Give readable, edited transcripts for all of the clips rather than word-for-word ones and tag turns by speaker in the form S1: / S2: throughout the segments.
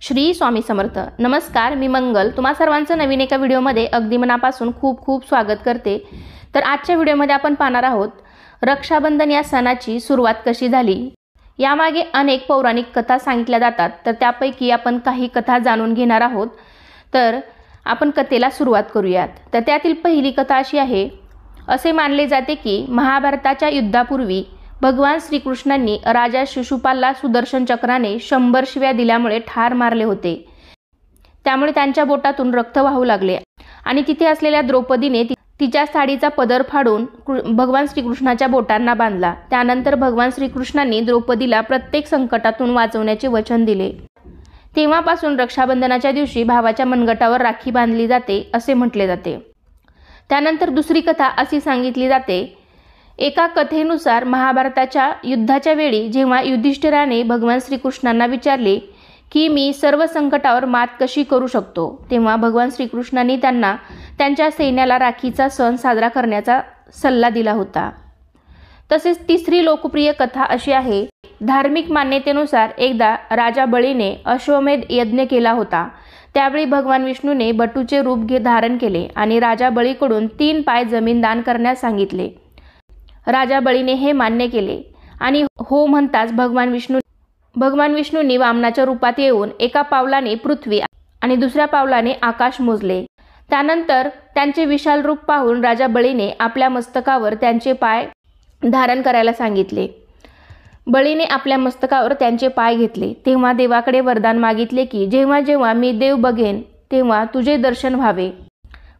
S1: श्री स्वामी समर्थ. नमस्कार, मी मंगल तुम्हा सर्वांचं नवीन एका व्हिडिओमध्ये अगदी मनापासून खूप खूप स्वागत करते. तर आजच्या व्हिडिओमध्ये आपण पाहणार आहोत रक्षाबंधन या सणाची सुरुवात कशी झाली. यामागे अनेक पौराणिक कथा सांगितल्या जातात, तर त्यापैकी आपण काही कथा जाणून घेणार आहोत. तर आपण कथेला सुरुवात करूयात. तर त्यातील पहिली कथा अशी आहे. असे मानले जाते की महाभारताच्या युद्धापूर्वी भगवान श्रीकृष्णांनी राजा शिशुपालला सुदर्शन चक्राने 100 शिव्या दिल्यामुळे ठार मारले होते. त्यामुळे त्यांच्या बोटातून रक्त वाहू लागले आणि तिथे असलेल्या द्रौपदीने तिच्या साडीचा पदर फाडून भगवान श्रीकृष्णाच्या बोटांना बांधला. त्यानंतर भगवान श्रीकृष्णांनी द्रौपदीला प्रत्येक संकटातून वाचवण्याचे वचन दिले. तेव्हापासून रक्षाबंधनाच्या दिवशी भावाच्या मनगटावर राखी बांधली जाते असे म्हटले जाते. त्यानंतर दुसरी कथा अशी सांगितली जाते. एका कथेनुसार महाभारताच्या युद्धाच्या वेळी जेव्हा युधिष्ठिराने भगवान श्रीकृष्णांना विचारले की मी सर्व संकटावर मात कशी करू शकतो, तेव्हा भगवान श्रीकृष्णांनी त्यांना त्यांच्या सैन्याला राखीचा सण साजरा करण्याचा सल्ला दिला होता. तसेच तिसरी लोकप्रिय कथा अशी आहे. धार्मिक मान्यतेनुसार एकदा राजा बळीने अश्वमेध यज्ञ केला होता. त्यावेळी भगवान विष्णूने बटूचे रूप धारण केले आणि राजा बळीकडून 3 पाय जमीन दान करण्यास सांगितले. राजा बळीने हे मान्य केले आणि हो म्हणताच भगवान विष्णूंनी वामनाच्या रूपात येऊन एका पावलाने पृथ्वी आणि दुसऱ्या पावलाने आकाश मोजले. त्यानंतर त्यांचे विशाल रूप पाहून राजा बळीने आपल्या मस्तकावर त्यांचे पाय धारण करायला सांगितले. बळीने आपल्या मस्तकावर त्यांचे पाय घेतले. तेव्हा देवाकडे वरदान मागितले की जेव्हा जेव्हा मी देव बघेन तेव्हा तुझे दर्शन व्हावे.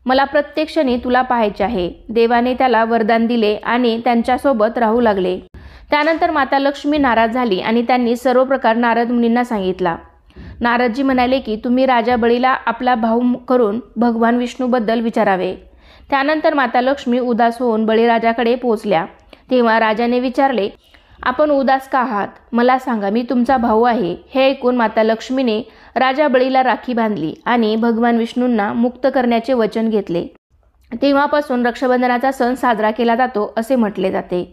S1: मला प्रत्येक क्षणी तुला पाहायचे आहे. देवाने त्याला वरदान दिले आणि त्यांच्यासोबत राहू लागले. त्यानंतर माता लक्ष्मी नाराज झाली आणि त्यांनी सर्व प्रकार नारद मुनींना सांगितला. नारदजी म्हणाले की तुम्ही राजा बळीला आपला भाऊ करून भगवान विष्णूबद्दल विचारावे. त्यानंतर माता लक्ष्मी उदास होऊन बळीराजाकडे पोहोचल्या. तेव्हा राजाने विचारले, आपण उदास का आहात? मला सांगा, मी तुमचा भाऊ आहे. हे ऐकून माता लक्ष्मीने राजा बळीला राखी बांधली आणि भगवान विष्णूंना मुक्त करण्याचे वचन घेतले. तेव्हापासून रक्षाबंधनाचा सण साजरा केला जातो असे म्हटले जाते.